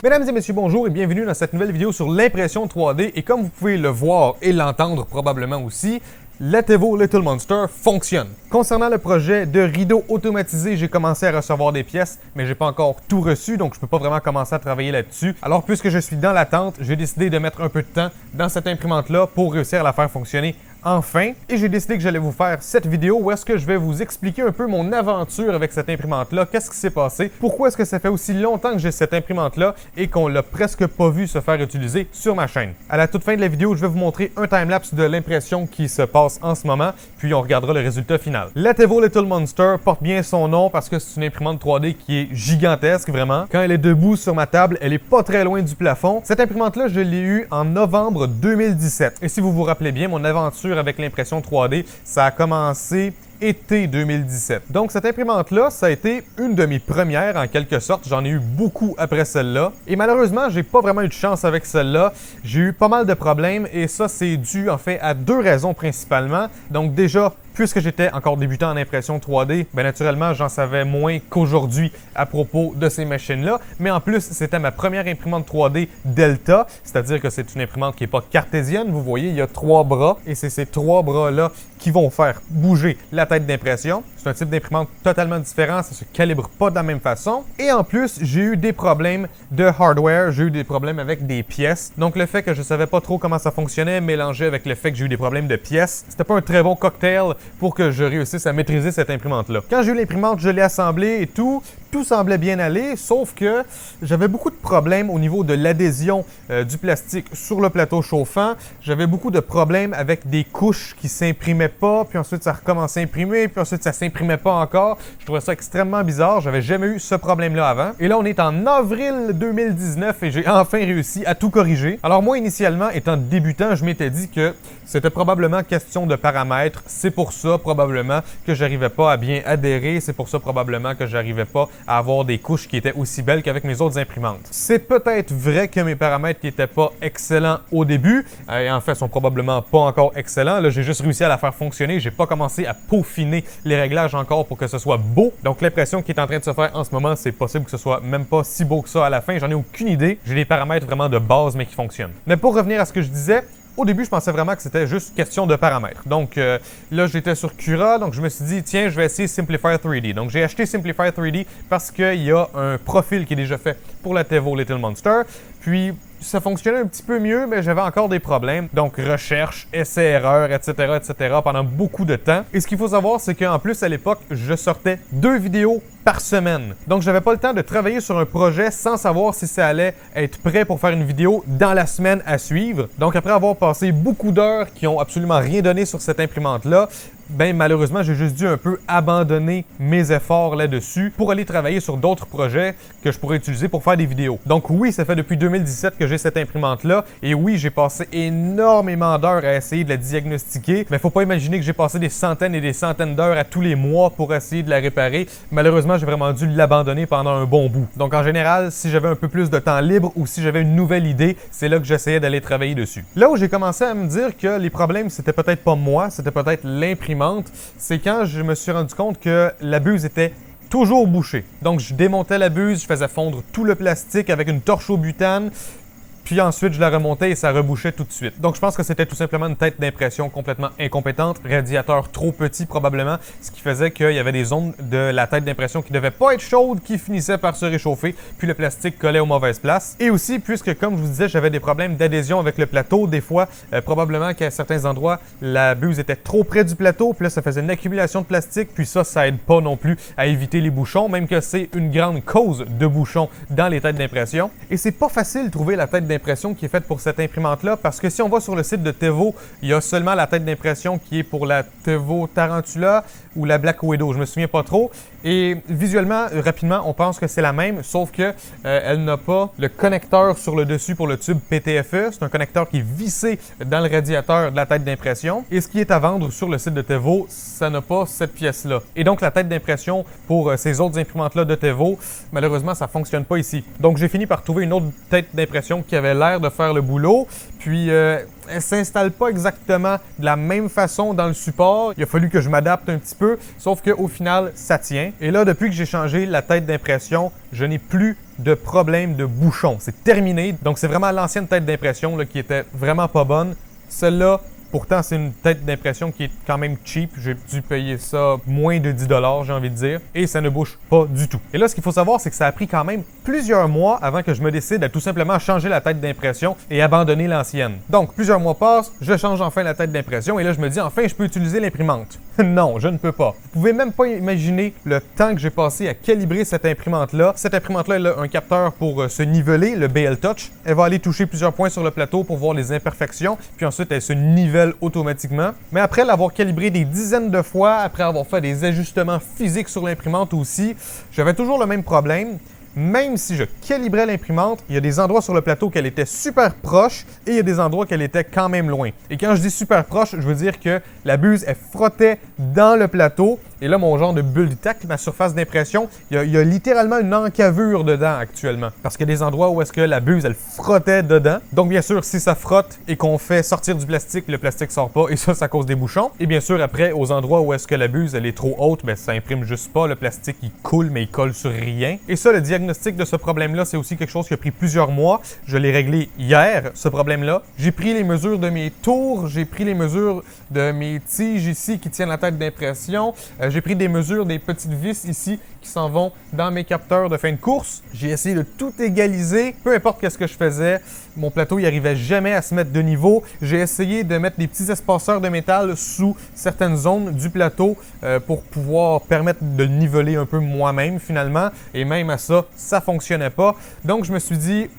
Mesdames et messieurs, bonjour et bienvenue dans cette nouvelle vidéo sur l'impression 3D. Et comme vous pouvez le voir et l'entendre probablement aussi, la Tevo Little Monster fonctionne. Concernant le projet de rideau automatisé, j'ai commencé à recevoir des pièces, mais j'ai pas encore tout reçu, donc je peux pas vraiment commencer à travailler là-dessus. Alors puisque je suis dans l'attente, j'ai décidé de mettre un peu de temps dans cette imprimante-là pour réussir à la faire fonctionner enfin. Et j'ai décidé que j'allais vous faire cette vidéo où est-ce que je vais vous expliquer un peu mon aventure avec cette imprimante-là, qu'est-ce qui s'est passé, pourquoi est-ce que ça fait aussi longtemps que j'ai cette imprimante-là et qu'on l'a presque pas vu se faire utiliser sur ma chaîne. À la toute fin de la vidéo, je vais vous montrer un timelapse de l'impression qui se passe en ce moment, puis on regardera le résultat final. La Tevo Little Monster porte bien son nom parce que c'est une imprimante 3D qui est gigantesque, vraiment. Quand elle est debout sur ma table, elle est pas très loin du plafond. Cette imprimante-là, je l'ai eue en novembre 2017. Et si vous vous rappelez bien, mon aventure avec l'impression 3D, ça a commencé été 2017. Donc cette imprimante-là, ça a été une de mes premières en quelque sorte. J'en ai eu beaucoup après celle-là. Et malheureusement, j'ai pas vraiment eu de chance avec celle-là. J'ai eu pas mal de problèmes et ça, c'est dû en fait à deux raisons principalement. Donc déjà, puisque j'étais encore débutant en impression 3D, bien naturellement, j'en savais moins qu'aujourd'hui à propos de ces machines-là. Mais en plus, c'était ma première imprimante 3D Delta, c'est-à-dire que c'est une imprimante qui n'est pas cartésienne. Vous voyez, il y a trois bras et c'est ces trois bras-là qui vont faire bouger la tête d'impression. C'est un type d'imprimante totalement différent, ça se calibre pas de la même façon. Et en plus, j'ai eu des problèmes de hardware, j'ai eu des problèmes avec des pièces. Donc le fait que je savais pas trop comment ça fonctionnait, mélangé avec le fait que j'ai eu des problèmes de pièces, c'était pas un très bon cocktail pour que je réussisse à maîtriser cette imprimante-là. Quand j'ai eu l'imprimante, je l'ai assemblée et tout semblait bien aller, sauf que j'avais beaucoup de problèmes au niveau de l'adhésion du plastique sur le plateau chauffant. J'avais beaucoup de problèmes avec des couches qui s'imprimaient pas, puis ensuite ça recommençait à imprimer, puis ensuite ça s'imprimait pas encore. Je trouvais ça extrêmement bizarre, j'avais jamais eu ce problème-là avant. Et là, on est en avril 2019 et j'ai enfin réussi à tout corriger. Alors moi, initialement, étant débutant, je m'étais dit que c'était probablement question de paramètres. C'est pour ça, probablement, que j'arrivais pas à bien adhérer. C'est pour ça, probablement, que j'arrivais pas à avoir des couches qui étaient aussi belles qu'avec mes autres imprimantes. C'est peut-être vrai que mes paramètres n'étaient pas excellents au début. Et en fait, ils sont probablement pas encore excellents. Là, j'ai juste réussi à la faire fonctionner. J'ai pas commencé à peaufiner les réglages encore pour que ce soit beau. Donc, l'impression qui est en train de se faire en ce moment, c'est possible que ce soit même pas si beau que ça à la fin. J'en ai aucune idée. J'ai des paramètres vraiment de base, mais qui fonctionnent. Mais pour revenir à ce que je disais, au début, je pensais vraiment que c'était juste question de paramètres. Donc là, j'étais sur Cura, donc je me suis dit, tiens, je vais essayer Simplifier 3D. Donc j'ai acheté Simplifier 3D parce qu'il y a un profil qui est déjà fait pour la Tevo Little Monster. Puis ça fonctionnait un petit peu mieux, mais j'avais encore des problèmes. Donc recherche, essai-erreur, etc., pendant beaucoup de temps. Et ce qu'il faut savoir, c'est qu'en plus, à l'époque, je sortais 2 vidéos par semaine. Donc, j'avais pas le temps de travailler sur un projet sans savoir si ça allait être prêt pour faire une vidéo dans la semaine à suivre. Donc, après avoir passé beaucoup d'heures qui ont absolument rien donné sur cette imprimante-là, ben malheureusement, j'ai juste dû un peu abandonner mes efforts là-dessus pour aller travailler sur d'autres projets que je pourrais utiliser pour faire des vidéos. Donc oui, ça fait depuis 2017 que j'ai cette imprimante-là et oui, j'ai passé énormément d'heures à essayer de la diagnostiquer, mais faut pas imaginer que j'ai passé des centaines et des centaines d'heures à tous les mois pour essayer de la réparer. Malheureusement, j'ai vraiment dû l'abandonner pendant un bon bout. Donc en général, si j'avais un peu plus de temps libre ou si j'avais une nouvelle idée, c'est là que j'essayais d'aller travailler dessus. Là où j'ai commencé à me dire que les problèmes, c'était peut-être pas moi, c'était peut-être l'imprimante, c'est quand je me suis rendu compte que la buse était toujours bouchée. Donc je démontais la buse, je faisais fondre tout le plastique avec une torche au butane, puis ensuite je la remontais et ça rebouchait tout de suite. Donc je pense que c'était tout simplement une tête d'impression complètement incompétente, radiateur trop petit probablement, ce qui faisait qu'il y avait des zones de la tête d'impression qui ne devaient pas être chaudes, qui finissaient par se réchauffer, puis le plastique collait aux mauvaises places. Et aussi, puisque comme je vous disais, j'avais des problèmes d'adhésion avec le plateau, des fois, probablement qu'à certains endroits, la buse était trop près du plateau, puis là ça faisait une accumulation de plastique, puis ça aide pas non plus à éviter les bouchons, même que c'est une grande cause de bouchons dans les têtes d'impression. Et c'est pas facile de trouver la tête d'impression qui est faite pour cette imprimante-là, parce que si on va sur le site de Tevo, il y a seulement la tête d'impression qui est pour la Tevo Tarantula ou la Black Widow, je me souviens pas trop. Et visuellement, rapidement, on pense que c'est la même, sauf que elle n'a pas le connecteur sur le dessus pour le tube PTFE. C'est un connecteur qui est vissé dans le radiateur de la tête d'impression. Et ce qui est à vendre sur le site de Tevo, ça n'a pas cette pièce-là. Et donc, la tête d'impression pour ces autres imprimantes-là de Tevo, malheureusement, ça fonctionne pas ici. Donc, j'ai fini par trouver une autre tête d'impression qui avait l'air de faire le boulot. Puis, elle s'installe pas exactement de la même façon dans le support. Il a fallu que je m'adapte un petit peu, sauf qu'au final, ça tient. Et là, depuis que j'ai changé la tête d'impression, je n'ai plus de problème de bouchon. C'est terminé. Donc, c'est vraiment l'ancienne tête d'impression qui était vraiment pas bonne. Celle-là, pourtant, c'est une tête d'impression qui est quand même cheap. J'ai dû payer ça moins de 10 $, j'ai envie de dire. Et ça ne bouge pas du tout. Et là, ce qu'il faut savoir, c'est que ça a pris quand même plusieurs mois avant que je me décide à tout simplement changer la tête d'impression et abandonner l'ancienne. Donc, plusieurs mois passent, je change enfin la tête d'impression et là, je me dis, enfin, je peux utiliser l'imprimante. Non, je ne peux pas. Vous pouvez même pas imaginer le temps que j'ai passé à calibrer cette imprimante-là. Cette imprimante-là, elle a un capteur pour se niveler, le BL Touch. Elle va aller toucher plusieurs points sur le plateau pour voir les imperfections, puis ensuite, elle se nivelle automatiquement. Mais après l'avoir calibré des dizaines de fois, après avoir fait des ajustements physiques sur l'imprimante aussi, j'avais toujours le même problème. Même si je calibrais l'imprimante, il y a des endroits sur le plateau qu'elle était super proche et il y a des endroits qu'elle était quand même loin. Et quand je dis super proche, je veux dire que la buse, elle frottait dans le plateau. Et là, mon genre de bulle de tac, ma surface d'impression, il y a littéralement une encavure dedans actuellement. Parce qu'il y a des endroits où est-ce que la buse, elle frottait dedans. Donc, bien sûr, si ça frotte et qu'on fait sortir du plastique, le plastique sort pas et ça cause des bouchons. Et bien sûr, après, aux endroits où est-ce que la buse, elle est trop haute, ben, ça imprime juste pas. Le plastique, il coule, mais il colle sur rien. Et ça, le diagnostic de ce problème-là, c'est aussi quelque chose qui a pris plusieurs mois. Je l'ai réglé hier, ce problème-là. J'ai pris les mesures de mes tours, j'ai pris les mesures de mes tiges ici qui tiennent la tête d'impression. J'ai pris des mesures des petites vis ici qui s'en vont dans mes capteurs de fin de course. J'ai essayé de tout égaliser, peu importe qu'est-ce que je faisais. Mon plateau, il arrivait jamais à se mettre de niveau. J'ai essayé de mettre des petits espaceurs de métal sous certaines zones du plateau pour pouvoir permettre de le niveler un peu moi-même finalement. Et même à ça, ça fonctionnait pas. Donc je me suis dit,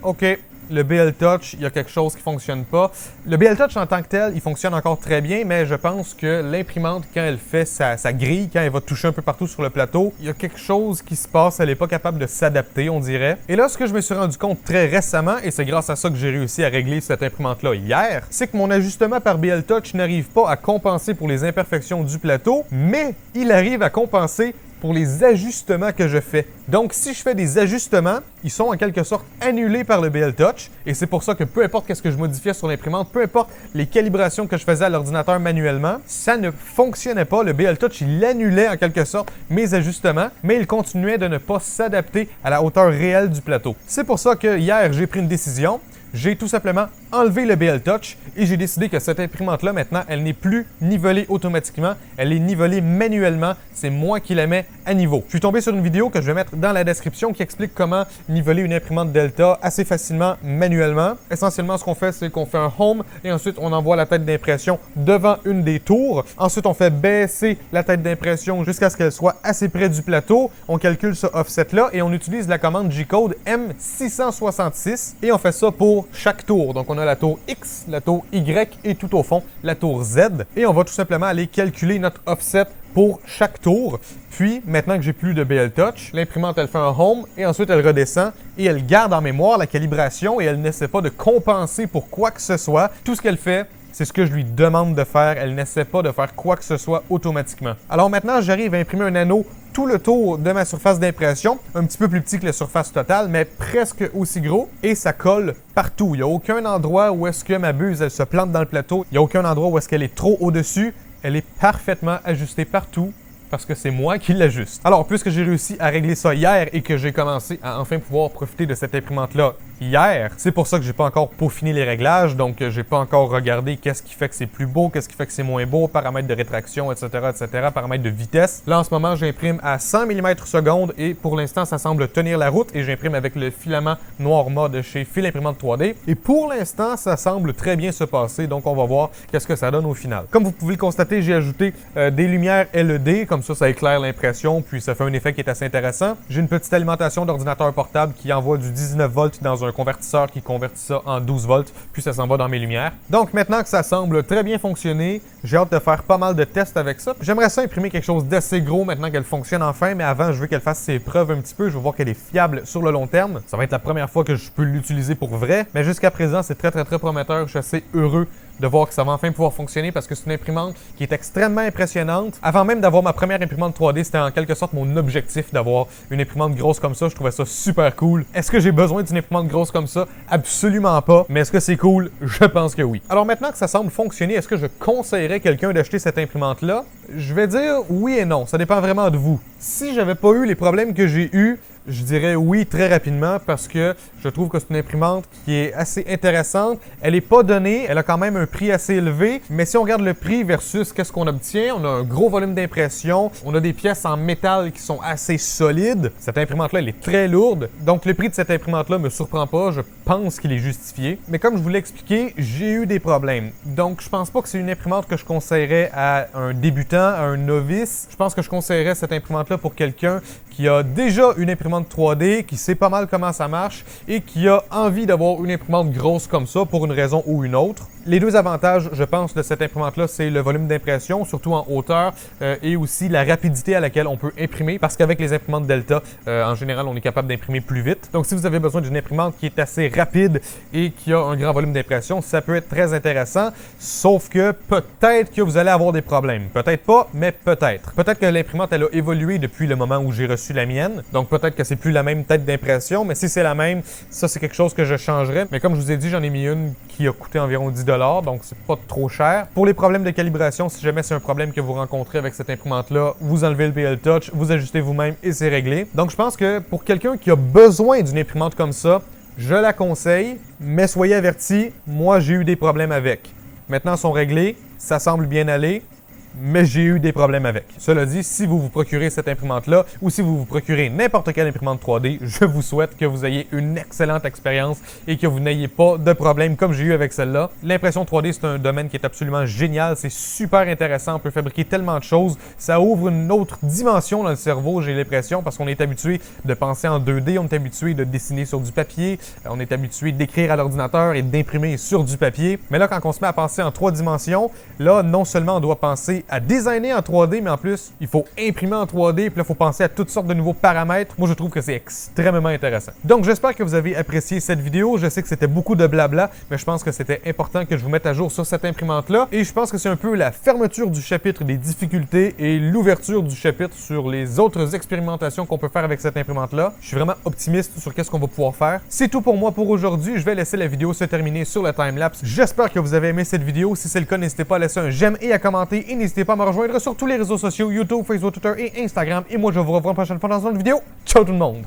OK, le BL Touch, il y a quelque chose qui fonctionne pas. Le BL Touch en tant que tel, il fonctionne encore très bien, mais je pense que l'imprimante, quand elle fait sa grille, quand elle va toucher un peu partout sur le plateau, il y a quelque chose qui se passe, elle n'est pas capable de s'adapter, on dirait. Et là, ce que je me suis rendu compte très récemment, et c'est grâce à ça que j'ai réussi à régler cette imprimante-là hier, c'est que mon ajustement par BL Touch n'arrive pas à compenser pour les imperfections du plateau, mais il arrive à compenser pour les ajustements que je fais. Donc, si je fais des ajustements, ils sont en quelque sorte annulés par le BL Touch. Et c'est pour ça que peu importe ce que je modifiais sur l'imprimante, peu importe les calibrations que je faisais à l'ordinateur manuellement, ça ne fonctionnait pas. Le BL Touch, il annulait en quelque sorte mes ajustements, mais il continuait de ne pas s'adapter à la hauteur réelle du plateau. C'est pour ça que hier, j'ai pris une décision. J'ai tout simplement enlevé le BL Touch et j'ai décidé que cette imprimante-là, maintenant, elle n'est plus nivelée automatiquement, elle est nivelée manuellement. C'est moi qui la mets à niveau. Je suis tombé sur une vidéo que je vais mettre dans la description qui explique comment niveler une imprimante Delta assez facilement manuellement. Essentiellement, ce qu'on fait, c'est qu'on fait un home et ensuite on envoie la tête d'impression devant une des tours. Ensuite, on fait baisser la tête d'impression jusqu'à ce qu'elle soit assez près du plateau. On calcule ce offset-là et on utilise la commande G-Code M666 et on fait ça pour chaque tour. Donc, on a la tour X, la tour Y et tout au fond, la tour Z. Et on va tout simplement aller calculer notre offset pour chaque tour. Puis, maintenant que j'ai plus de BL Touch, l'imprimante, elle fait un home et ensuite elle redescend et elle garde en mémoire la calibration et elle n'essaie pas de compenser pour quoi que ce soit. Tout ce qu'elle fait, c'est ce que je lui demande de faire. Elle n'essaie pas de faire quoi que ce soit automatiquement. Alors maintenant, j'arrive à imprimer un anneau tout le tour de ma surface d'impression, un petit peu plus petit que la surface totale, mais presque aussi gros, et ça colle partout. Il n'y a aucun endroit où est-ce que ma buse, elle se plante dans le plateau. Il n'y a aucun endroit où est-ce qu'elle est trop au-dessus. Elle est parfaitement ajustée partout, parce que c'est moi qui l'ajuste. Alors, puisque j'ai réussi à régler ça hier et que j'ai commencé à enfin pouvoir profiter de cette imprimante-là hier, c'est pour ça que j'ai pas encore peaufiné les réglages, donc j'ai pas encore regardé qu'est-ce qui fait que c'est plus beau, qu'est-ce qui fait que c'est moins beau, paramètres de rétraction, etc., paramètres de vitesse. Là, en ce moment, j'imprime à 100 mm/s et pour l'instant, ça semble tenir la route et j'imprime avec le filament Noirma de chez Fil Imprimante 3D. Et pour l'instant, ça semble très bien se passer, donc on va voir qu'est-ce que ça donne au final. Comme vous pouvez le constater, j'ai ajouté des lumières LED, comme ça éclaire l'impression, puis ça fait un effet qui est assez intéressant. J'ai une petite alimentation d'ordinateur portable qui envoie du 19 volts dans un convertisseur qui convertit ça en 12 volts, puis ça s'en va dans mes lumières. Donc maintenant que ça semble très bien fonctionner, j'ai hâte de faire pas mal de tests avec ça. J'aimerais ça imprimer quelque chose d'assez gros maintenant qu'elle fonctionne enfin, mais avant je veux qu'elle fasse ses preuves un petit peu, je veux voir qu'elle est fiable sur le long terme. Ça va être la première fois que je peux l'utiliser pour vrai, mais jusqu'à présent c'est très prometteur, je suis assez heureux de voir que ça va enfin pouvoir fonctionner parce que c'est une imprimante qui est extrêmement impressionnante. Avant même d'avoir ma première imprimante 3D, c'était en quelque sorte mon objectif d'avoir une imprimante grosse comme ça. Je trouvais ça super cool. Est-ce que j'ai besoin d'une imprimante grosse comme ça? Absolument pas. Mais est-ce que c'est cool? Je pense que oui. Alors maintenant que ça semble fonctionner, est-ce que je conseillerais quelqu'un d'acheter cette imprimante-là? Je vais dire oui et non. Ça dépend vraiment de vous. Si j'avais pas eu les problèmes que j'ai eus, Je dirais oui très rapidement parce que je trouve que c'est une imprimante qui est assez intéressante. Elle n'est pas donnée, elle a quand même un prix assez élevé, mais si on regarde le prix versus qu'est-ce qu'on obtient, on a un gros volume d'impression, on a des pièces en métal qui sont assez solides. Cette imprimante-là, elle est très lourde, donc le prix de cette imprimante-là me surprend pas, je pense qu'il est justifié. Mais comme je vous l'ai expliqué, j'ai eu des problèmes. Donc je pense pas que c'est une imprimante que je conseillerais à un débutant, à un novice. Je pense que je conseillerais cette imprimante-là pour quelqu'un qui a déjà une imprimante 3D, qui sait pas mal comment ça marche et qui a envie d'avoir une imprimante grosse comme ça pour une raison ou une autre. Les deux avantages, je pense, de cette imprimante-là, c'est le volume d'impression, surtout en hauteur, et aussi la rapidité à laquelle on peut imprimer, parce qu'avec les imprimantes Delta, en général, on est capable d'imprimer plus vite. Donc, si vous avez besoin d'une imprimante qui est assez rapide et qui a un grand volume d'impression, ça peut être très intéressant, sauf que peut-être que vous allez avoir des problèmes. Peut-être pas, mais peut-être. Peut-être que l'imprimante, elle a évolué depuis le moment où j'ai reçu la mienne, donc peut-être que c'est plus la même tête d'impression, mais si c'est la même, ça, c'est quelque chose que je changerais. Mais comme je vous ai dit, j'en ai mis une qui a coûté environ 10 $, donc c'est pas trop cher. Pour les problèmes de calibration, si jamais c'est un problème que vous rencontrez avec cette imprimante-là, vous enlevez le PL Touch, vous ajustez vous-même et c'est réglé. Donc je pense que pour quelqu'un qui a besoin d'une imprimante comme ça, je la conseille, mais soyez avertis, moi j'ai eu des problèmes avec. Maintenant, ils sont réglés, ça semble bien aller, mais j'ai eu des problèmes avec. Cela dit, si vous vous procurez cette imprimante-là ou si vous vous procurez n'importe quelle imprimante 3D, je vous souhaite que vous ayez une excellente expérience et que vous n'ayez pas de problème comme j'ai eu avec celle-là. L'impression 3D, c'est un domaine qui est absolument génial, c'est super intéressant, on peut fabriquer tellement de choses, ça ouvre une autre dimension dans le cerveau, j'ai l'impression, parce qu'on est habitué de penser en 2D, on est habitué de dessiner sur du papier, on est habitué d'écrire à l'ordinateur et d'imprimer sur du papier. Mais là, quand on se met à penser en 3 dimensions, là, non seulement on doit penser à designer en 3D, mais en plus, il faut imprimer en 3D, puis là, il faut penser à toutes sortes de nouveaux paramètres. Moi, je trouve que c'est extrêmement intéressant. Donc, j'espère que vous avez apprécié cette vidéo. Je sais que c'était beaucoup de blabla, mais je pense que c'était important que je vous mette à jour sur cette imprimante-là. Et je pense que c'est un peu la fermeture du chapitre des difficultés et l'ouverture du chapitre sur les autres expérimentations qu'on peut faire avec cette imprimante-là. Je suis vraiment optimiste sur qu'est-ce qu'on va pouvoir faire. C'est tout pour moi pour aujourd'hui. Je vais laisser la vidéo se terminer sur le timelapse. J'espère que vous avez aimé cette vidéo. Si c'est le cas, n'hésitez pas à laisser un j'aime et à commenter. Et n'hésitez pas à me rejoindre sur tous les réseaux sociaux, YouTube, Facebook, Twitter et Instagram. Et moi, je vous revois la prochaine fois dans une autre vidéo. Ciao tout le monde!